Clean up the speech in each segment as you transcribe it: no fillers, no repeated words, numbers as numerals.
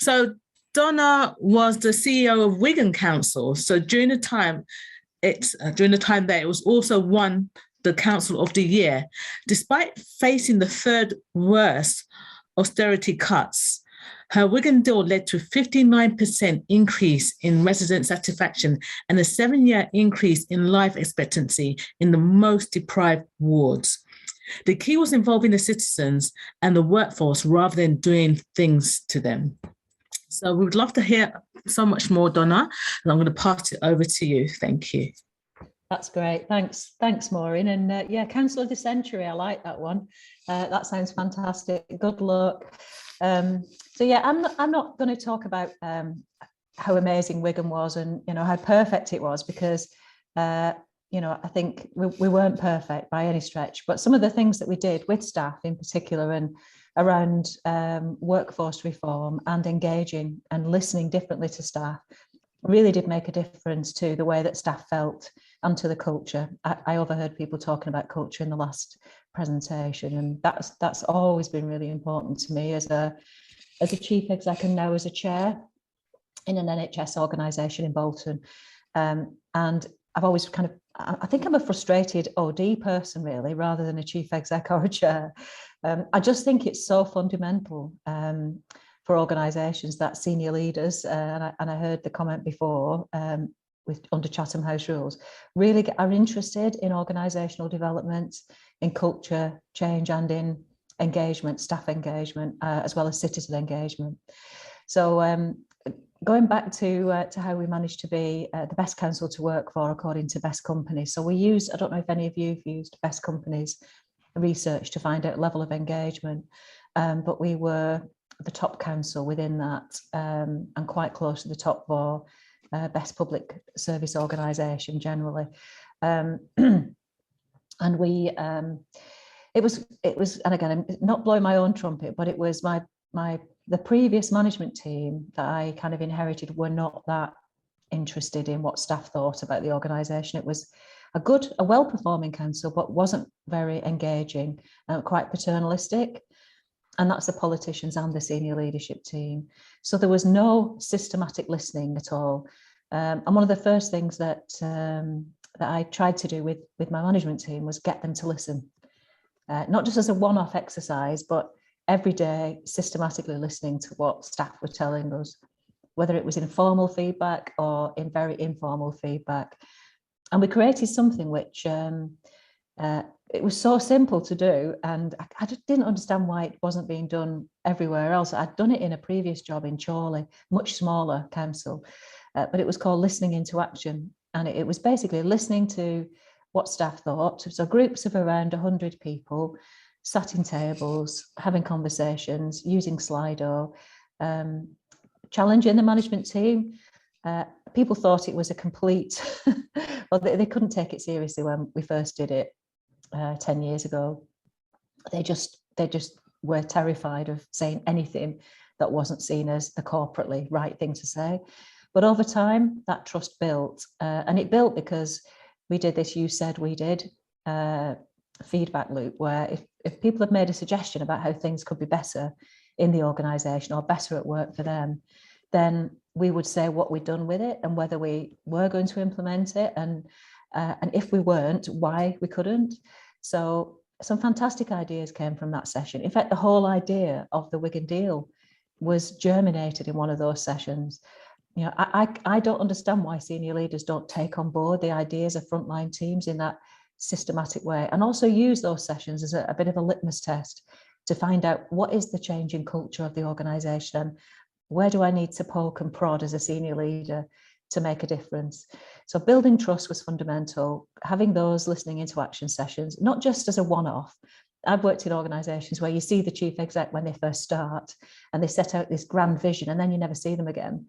So Donna was the CEO of Wigan Council. So during the time there, it was also won the Council of the Year, despite facing the third worst austerity cuts. Her Wigan Deal led to a 59% increase in resident satisfaction and a 7-year increase in life expectancy in the most deprived wards. The key was involving the citizens and the workforce rather than doing things to them. So we would love to hear so much more, Donna, and I'm going to pass it over to you. Thank you. That's great. Thanks, Maureen. And yeah, Council of the Century, I like that one. That sounds fantastic. Good luck. So yeah, I'm not going to talk about how amazing Wigan was and how perfect it was, because I think we weren't perfect by any stretch. But some of the things that we did with staff in particular and around workforce reform and engaging and listening differently to staff really did make a difference to the way that staff felt and to the culture. I overheard people talking about culture in the last presentation, and that's always been really important to me as a chief exec and now as a chair in an NHS organisation in Bolton. And I've always I think I'm a frustrated OD person really, rather than a chief exec or a chair. I just think it's so fundamental for organisations that senior leaders, and I heard the comment before under Chatham House rules, really are interested in organisational development, in culture change and in engagement, staff engagement, as well as citizen engagement. So going back to how we managed to be the best council to work for according to Best Companies. So we used, I don't know if any of you have used Best Companies research to find out level of engagement, but we were the top council within that, and quite close to the top for best public service organisation generally. And we it was, and again, I'm not blowing my own trumpet, but it was the previous management team that I kind of inherited were not that interested in what staff thought about the organisation. It was a well-performing council, but wasn't very engaging, quite paternalistic. And that's the politicians and the senior leadership team. So there was no systematic listening at all. And one of the first things that I tried to do with my management team was get them to listen, not just as a one-off exercise, but every day systematically listening to what staff were telling us, whether it was in formal feedback or in very informal feedback. And we created something which it was so simple to do, and I just didn't understand why it wasn't being done everywhere else. I'd done it in a previous job in Chorley, much smaller council, but it was called Listening into Action. And it was basically listening to what staff thought. So groups of around 100 people sat in tables, having conversations, using Slido, challenging the management team. People thought it was a complete, well, they couldn't take it seriously when we first did it 10 years ago. They just were terrified of saying anything that wasn't seen as the corporately right thing to say. But over time, that trust built, and it built because we did this "you said, we did" feedback loop, where if people have made a suggestion about how things could be better in the organisation or better at work for them, then we would say what we'd done with it and whether we were going to implement it, and if we weren't, why we couldn't. So some fantastic ideas came from that session. In fact, the whole idea of the Wigan Deal was germinated in one of those sessions. I don't understand why senior leaders don't take on board the ideas of frontline teams in that systematic way, and also use those sessions as a bit of a litmus test to find out what is the change in culture of the organisation and where do I need to poke and prod as a senior leader to make a difference. So building trust was fundamental, having those listening into action sessions, not just as a one-off. I've worked in organisations where you see the chief exec when they first start and they set out this grand vision and then you never see them again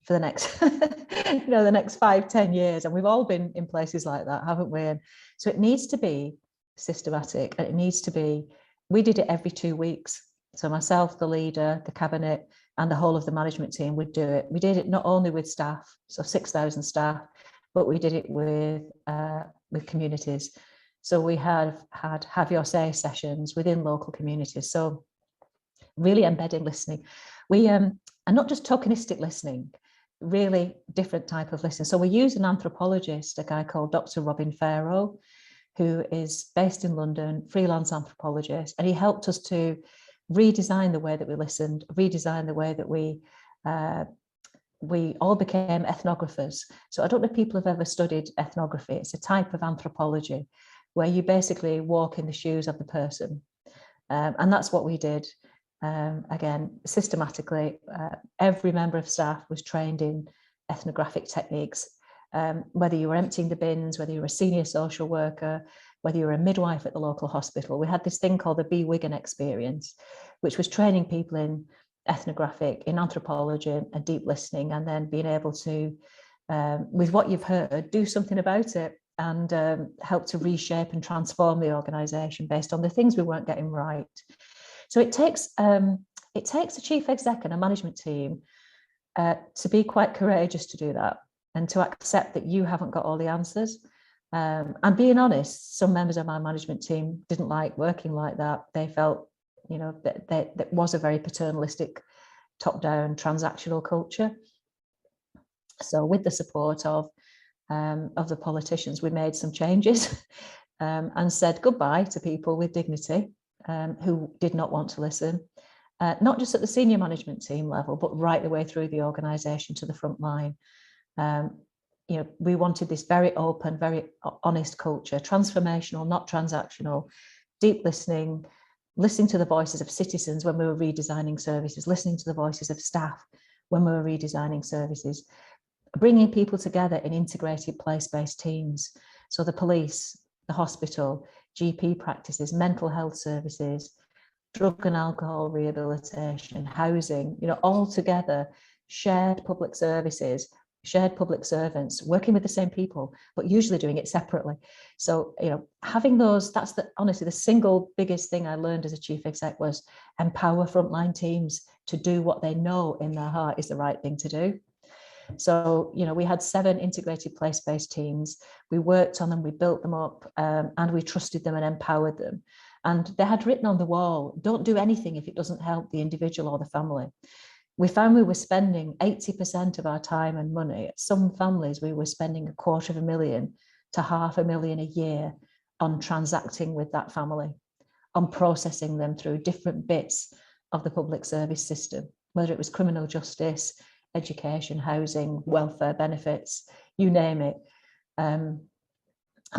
for the next, the next 5-10 years. And we've all been in places like that, haven't we? And so it needs to be systematic, and it needs to be, we did it every 2 weeks. So myself, the leader, the cabinet, and the whole of the management team would do it. We did it not only with staff, so 6,000 staff, but we did it with communities. So we had have your say sessions within local communities. So really embedding listening. and not just tokenistic listening, really different type of listening. So we use an anthropologist, a guy called Dr. Robin Farrow, who is based in London, freelance anthropologist, and he helped us to redesign the way that we listened, redesign the way that we all became ethnographers. So I don't know if people have ever studied ethnography. It's a type of anthropology where you basically walk in the shoes of the person. And that's what we did. Again, systematically, every member of staff was trained in ethnographic techniques. Whether you were emptying the bins, whether you were a senior social worker, whether you were a midwife at the local hospital, we had this thing called the Be Wigan experience, which was training people in ethnographic, in anthropology and deep listening, and then being able to, with what you've heard, do something about it and help to reshape and transform the organisation based on the things we weren't getting right. So it takes a chief exec and a management team to be quite courageous to do that, and to accept that you haven't got all the answers. And being honest, some members of my management team didn't like working like that. They felt, you know, that was a very paternalistic, top-down, transactional culture. So with the support of the politicians, we made some changes and said goodbye to people with dignity who did not want to listen, not just at the senior management team level, but right the way through the organisation to the front line. You know, we wanted this very open, very honest culture, transformational, not transactional, deep listening, listening to the voices of citizens when we were redesigning services, listening to the voices of staff when we were redesigning services, bringing people together in integrated place-based teams. So the police, the hospital, GP practices, mental health services, drug and alcohol rehabilitation, housing, you know, all together, shared public services, shared public servants, working with the same people, but usually doing it separately. So, you know, having those, that's honestly the single biggest thing I learned as a chief exec was empower frontline teams to do what they know in their heart is the right thing to do. So, you know, we had 7 integrated place-based teams. We worked on them, we built them up, and we trusted them and empowered them. And they had written on the wall, don't do anything if it doesn't help the individual or the family. We found we were spending 80% of our time and money. At some families, we were spending $250,000 to $500,000 a year on transacting with that family, on processing them through different bits of the public service system, whether it was criminal justice, education, housing, welfare benefits, you name it. And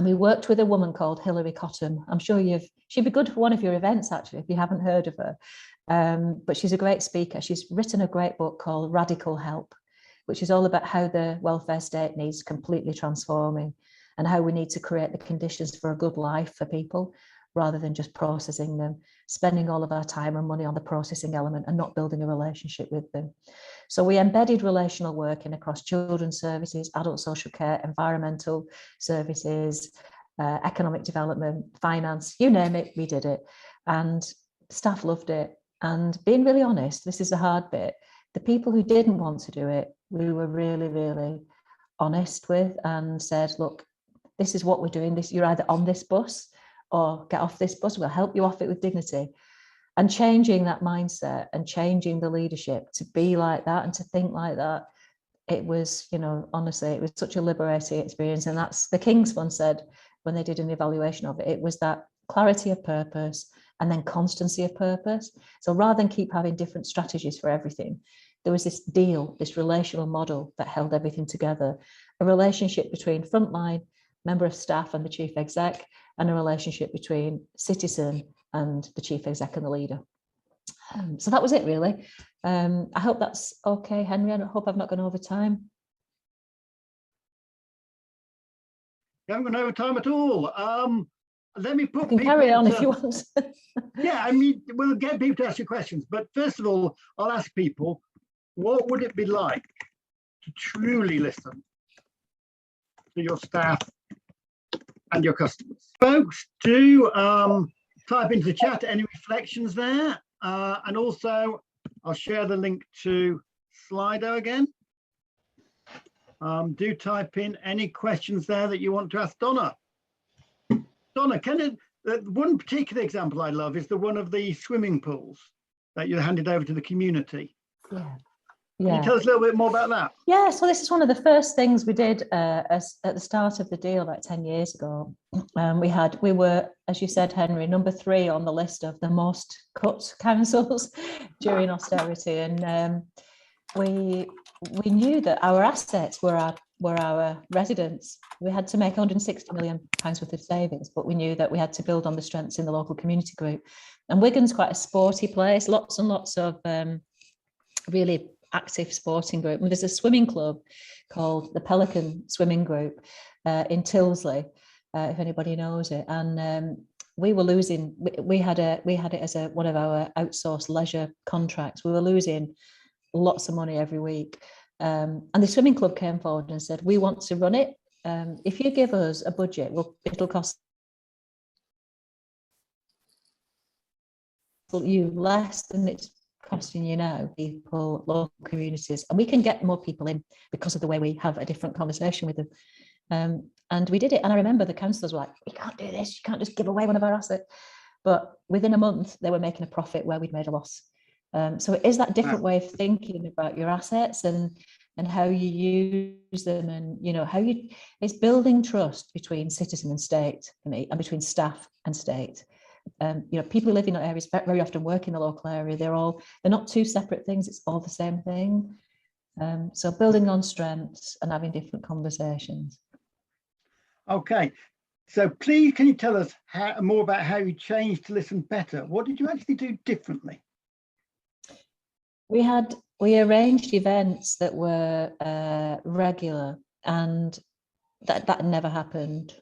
we worked with a woman called Hilary Cottam. I'm sure she'd be good for one of your events, actually, if you haven't heard of her. But she's a great speaker. She's written a great book called Radical Help, which is all about how the welfare state needs completely transforming and how we need to create the conditions for a good life for people rather than just processing them, spending all of our time and money on the processing element and not building a relationship with them. So we embedded relational work in across children's services, adult social care, environmental services, economic development, finance, you name it, we did it. And staff loved it. And being really honest, this is the hard bit. The people who didn't want to do it, we were really, really honest with and said, look, this is what we're doing. You're either on this bus or get off this bus. We'll help you off it with dignity. And changing that mindset and changing the leadership to be like that and to think like that, it was, you know, honestly, it was such a liberating experience. And that's the King's Fund said when they did an evaluation of it, it was that clarity of purpose and then constancy of purpose. So rather than keep having different strategies for everything, there was this deal, this relational model that held everything together, a relationship between frontline, member of staff and the chief exec, and a relationship between citizen and the chief exec and the leader. So that was it, really. I hope that's okay, Henry. I hope I've not gone over time. You haven't gone over time at all. Let me put. I can carry on if you want. Yeah, I mean, we'll get people to ask you questions, but first of all, I'll ask people, what would it be like to truly listen to your staff and your customers? Folks, do type into the chat any reflections there, and also I'll share the link to Slido again. Do type in any questions there that you want to ask Donna. Donna, one particular example I love is the one of the swimming pools that you handed over to the community. Yeah. Can you tell us a little bit more about that? Yeah, so this is one of the first things we did at the start of the deal about 10 years ago. We were, as you said, Henry, number 3 on the list of the most cut councils during austerity, and we knew that our assets were our residents. We had to make £160 million worth of savings, but we knew that we had to build on the strengths in the local community group. And Wigan's quite a sporty place, lots and lots of really active sporting group. And there's a swimming club called the Pelican Swimming Group in Tilsley, if anybody knows it. And we were losing. We had it as one of our outsourced leisure contracts. We were losing lots of money every week. And the swimming club came forward and said, "We want to run it. If you give us a budget, it'll cost you less than it's costing you now, people, local communities, and we can get more people in because of the way we have a different conversation with them." And we did it. And I remember the councillors were like, "We can't do this. You can't just give away one of our assets." But within a month, they were making a profit where we'd made a loss. So it is that different way of thinking about your assets and how you use them, and it's building trust between citizen and state for me, and between staff and state. People who live in areas very often work in the local area. They're not two separate things. It's all the same thing. So building on strengths and having different conversations. Okay, so please, can you tell us more about how you changed to listen better? What did you actually do differently? We arranged events that were regular, and that never happened.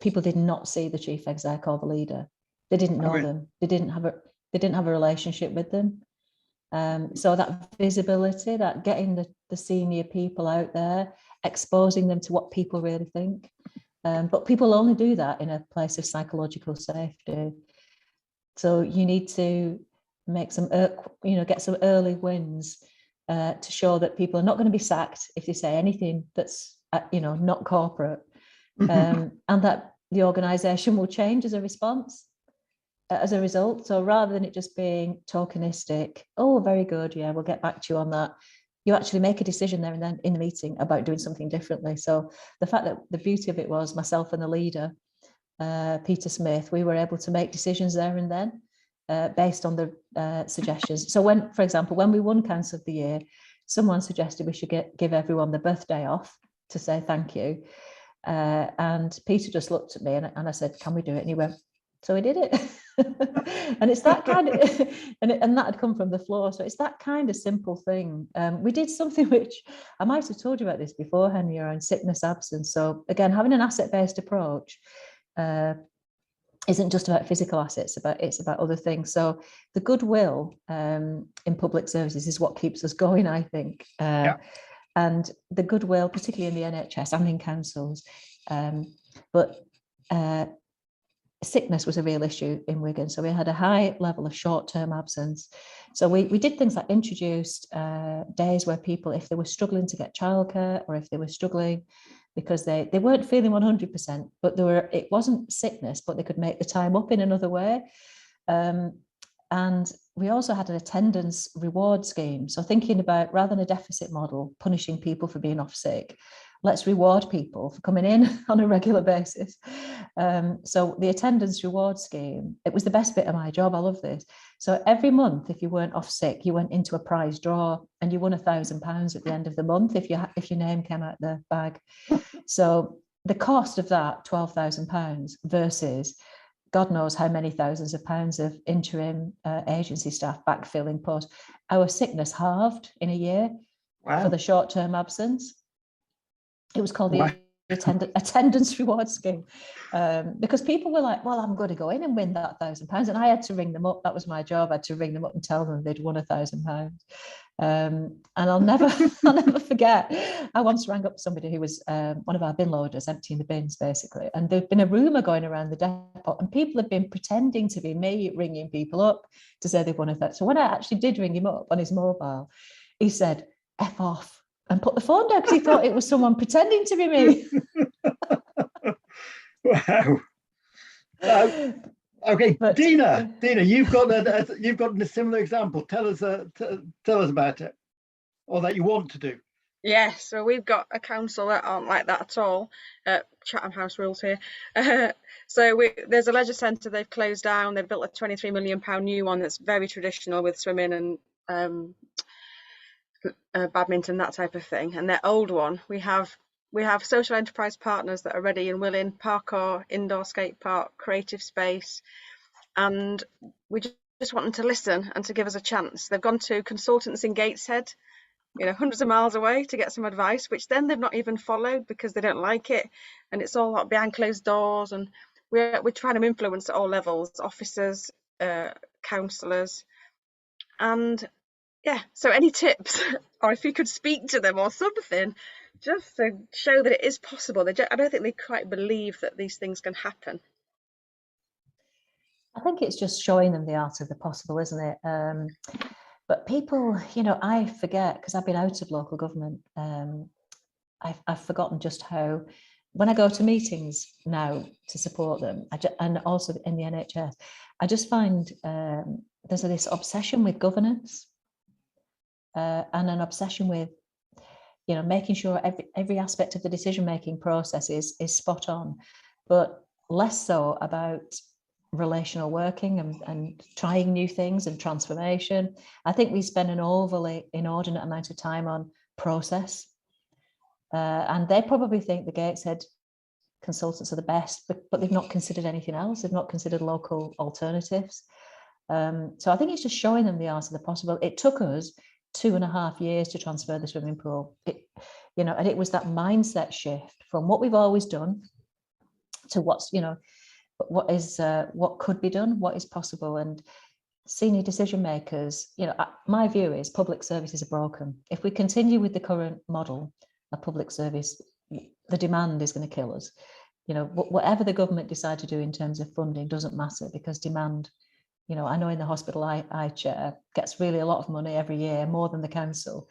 People did not see the chief exec or the leader. They didn't know them. They didn't have a relationship with them. So that visibility, that getting the senior people out there, exposing them to what people really think. But people only do that in a place of psychological safety. So you need to make some, get some early wins to show that people are not going to be sacked if they say anything that's, not corporate, and that the organisation will change as a response. As a result. So rather than it just being tokenistic, "Oh, very good, yeah, we'll get back to you on that," you actually make a decision there and then in the meeting about doing something differently. So the fact that the beauty of it was myself and the leader, Peter Smith, we were able to make decisions there and then based on the suggestions. So for example, when we won Council of the Year, someone suggested we should give everyone the birthday off to say thank you. And Peter just looked at me and I said, "Can we do it?" And he went, so we did it. And it's that kind of, and that had come from the floor. So it's that kind of simple thing. We did something which I might have told you about this before, Henry, around sickness absence. So again, having an asset-based approach isn't just about physical assets, it's about other things. So the goodwill in public services is what keeps us going, I think. And the goodwill, particularly in the NHS and in councils, but sickness was a real issue in Wigan. So we had a high level of short-term absence. So we did things like introduced days where people, if they were struggling to get childcare, or if they were struggling because they weren't feeling 100%, but it wasn't sickness, but they could make the time up in another way. And we also had an attendance reward scheme. So thinking about, rather than a deficit model, punishing people for being off sick, let's reward people for coming in on a regular basis. So the attendance reward scheme, it was the best bit of my job. I love this. So every month, if you weren't off sick, you went into a prize draw and you won £1,000 at the end of the month if your name came out the bag. So the cost of that, £12,000 versus God knows how many thousands of pounds of interim agency staff backfilling posts. Our sickness halved in a year for the short-term absence. It was called the attendance reward scheme, because people were like, "Well, I'm going to go in and win that £1,000," and I had to ring them up. That was my job. I had to ring them up and tell them they'd won £1,000. And I'll never forget. I once rang up somebody who was one of our bin loaders, emptying the bins basically, and there'd been a rumour going around the depot, and people had been pretending to be me, ringing people up to say they'd won £1,000. So when I actually did ring him up on his mobile, he said, "F off," and put the phone down because he thought it was someone pretending to be me. Wow. Okay, but, Dina, you've got a similar example. Tell us about it. or that you want to do? Yes, so we've got a council that aren't like that at all. Chatham House rules here. There's a leisure centre they've closed down. They've built a £23 million new one that's very traditional with swimming and badminton, that type of thing. And their old one, we have social enterprise partners that are ready and willing, parkour, indoor skate park, creative space, and we just want them to listen and to give us a chance. They've gone to consultants in Gateshead, hundreds of miles away to get some advice, which then they've not even followed because they don't like it, and it's all like behind closed doors. And we're trying to influence at all levels, officers, councillors, and yeah. So any tips, or if you could speak to them or something, just to show that it is possible. I don't think they quite believe that these things can happen. I think it's just showing them the art of the possible, isn't it? But people, I forget, because I've been out of local government. I've forgotten just how, when I go to meetings now to support them, and also in the NHS, I just find there's this obsession with governance and an obsession with, making sure every aspect of the decision-making process is spot on, but less so about relational working and trying new things and transformation. I think we spend an overly inordinate amount of time on process, and they probably think the Gateshead consultants are the best, but they've not considered anything else. They've not considered local alternatives. So I think it's just showing them the art of the possible. It took us 2.5 years to transfer the swimming pool. And it was that mindset shift from what we've always done to what could be done, what is possible. And senior decision makers, my view is public services are broken. If we continue with the current model of public service, the demand is going to kill us. Whatever the government decide to do in terms of funding doesn't matter, because demand, I know in the hospital I chair, gets really a lot of money every year, more than the council.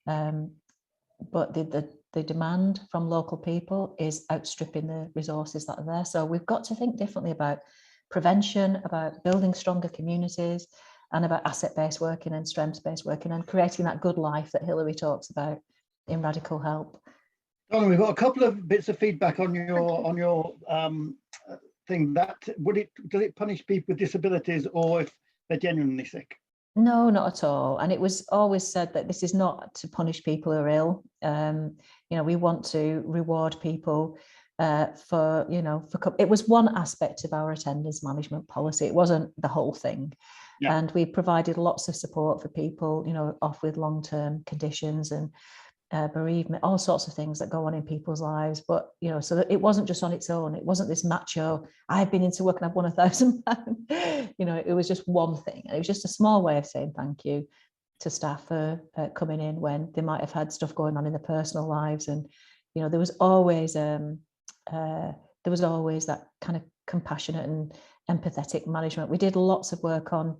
But the demand from local people is outstripping the resources that are there. So we've got to think differently about prevention, about building stronger communities, and about asset-based working and strengths-based working, and creating that good life that Hilary talks about in Radical Help. Donna, we've got a couple of bits of feedback on your thing. Does it punish people with disabilities, or if they're genuinely sick? No, not at all. And it was always said that this is not to punish people who are ill. We want to reward people for it was one aspect of our attendance management policy. It wasn't the whole thing. Yeah. And we provided lots of support for people, off with long-term conditions and bereavement, all sorts of things that go on in people's lives. But, so that it wasn't just on its own. It wasn't this macho, I've been into work and I've won £1,000. It was just one thing. And it was just a small way of saying thank you to staff for coming in when they might have had stuff going on in their personal lives. And, there was always that kind of compassionate and empathetic management. We did lots of work on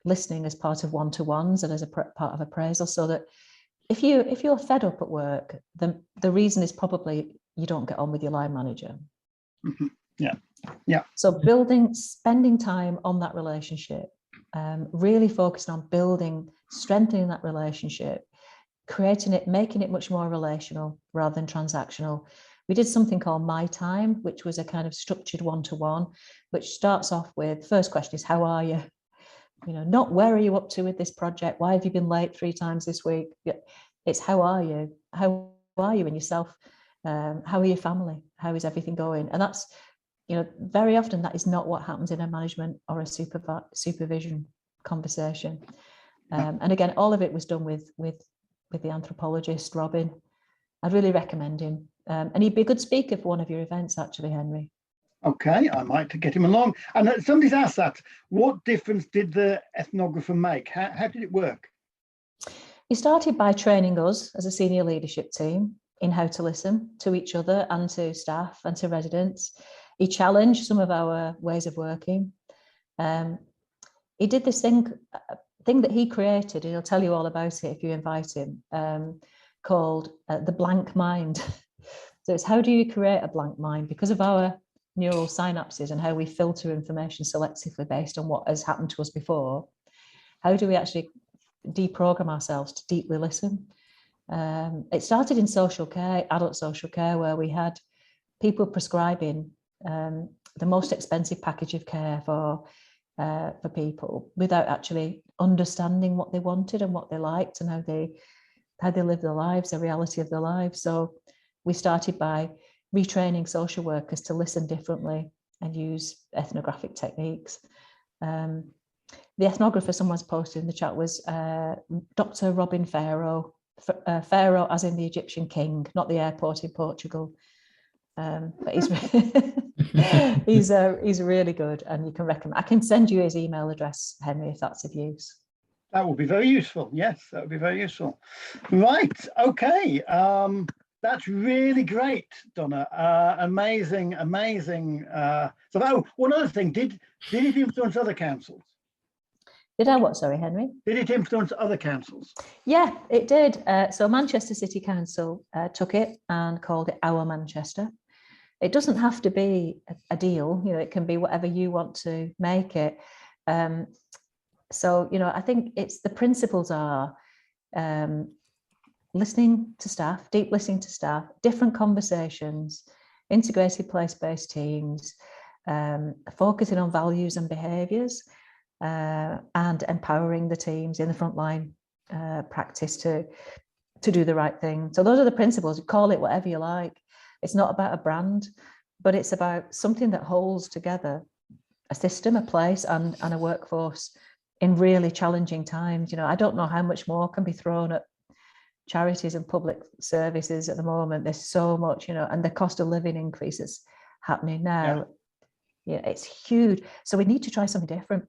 listening as part of one-to-ones and as a part of appraisal, so that if you're fed up at work, the reason is probably you don't get on with your line manager. Mm-hmm. Yeah. So spending time on that relationship, really focusing on strengthening that relationship, making it much more relational rather than transactional. We did something called My Time, which was a kind of structured one-to-one, which starts off with, first question is, how are you? Not where are you up to with this project? Why have you been late 3 times this week? It's how are you? How are you and yourself? How are your family? How is everything going? And that's, very often that is not what happens in a management or a supervision conversation. And again, all of it was done with the anthropologist, Robin. I'd really recommend him. And he'd be a good speaker for one of your events, actually, Henry. Okay, I might get him along. And somebody's asked that. What difference did the ethnographer make? How did it work? He started by training us as a senior leadership team in how to listen to each other and to staff and to residents. He challenged some of our ways of working. He did this thing that he created, and he'll tell you all about it if you invite him, called the blank mind. So it's, how do you create a blank mind? Because of our neural synapses and how we filter information selectively based on what has happened to us before, how do we actually deprogram ourselves to deeply listen? It started in social care, adult social care, where we had people prescribing the most expensive package of care for people without actually understanding what they wanted and what they liked and how they live their lives, the reality of their lives. So we started by retraining social workers to listen differently and use ethnographic techniques. The ethnographer someone's posted in the chat was Dr. Robin Pharaoh, Pharaoh as in the Egyptian king, not the airport in Portugal. But he's really good, and you can recommend. I can send you his email address, Henry, if that's of use. That would be very useful. Yes, that would be very useful. Right. Okay. That's really great, Donna. Amazing. So, one other thing, did it influence other councils? Did I what? Sorry, Henry. Did it influence other councils? Yeah, it did. So Manchester City Council took it and called it Our Manchester. It doesn't have to be a deal, it can be whatever you want to make it. So, I think it's the principles are listening to staff, deep listening to staff, different conversations, integrated place-based teams, focusing on values and behaviours, and empowering the teams in the frontline practice to do the right thing. So those are the principles. Call it whatever you like. It's not about a brand, but it's about something that holds together a system, a place, and a workforce in really challenging times. I don't know how much more can be thrown at charities and public services at the moment. There's so much, and the cost of living increases happening now. Yeah, it's huge. So we need to try something different.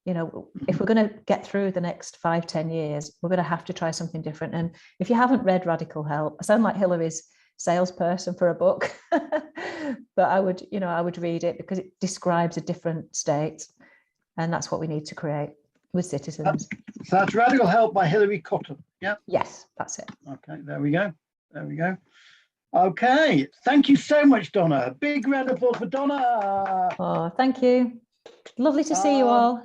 If we're going to get through the next 5-10 years, we're going to have to try something different. And if you haven't read Radical Help, I sound like Hillary's salesperson for a book, but I would read it because it describes a different state, and that's what we need to create with citizens. So that's Radical Help by Hilary Cotton. Yeah. Yes, that's it. Okay, there we go. Okay, thank you so much, Donna. A big round of applause for Donna. Oh, thank you. Lovely to see you all.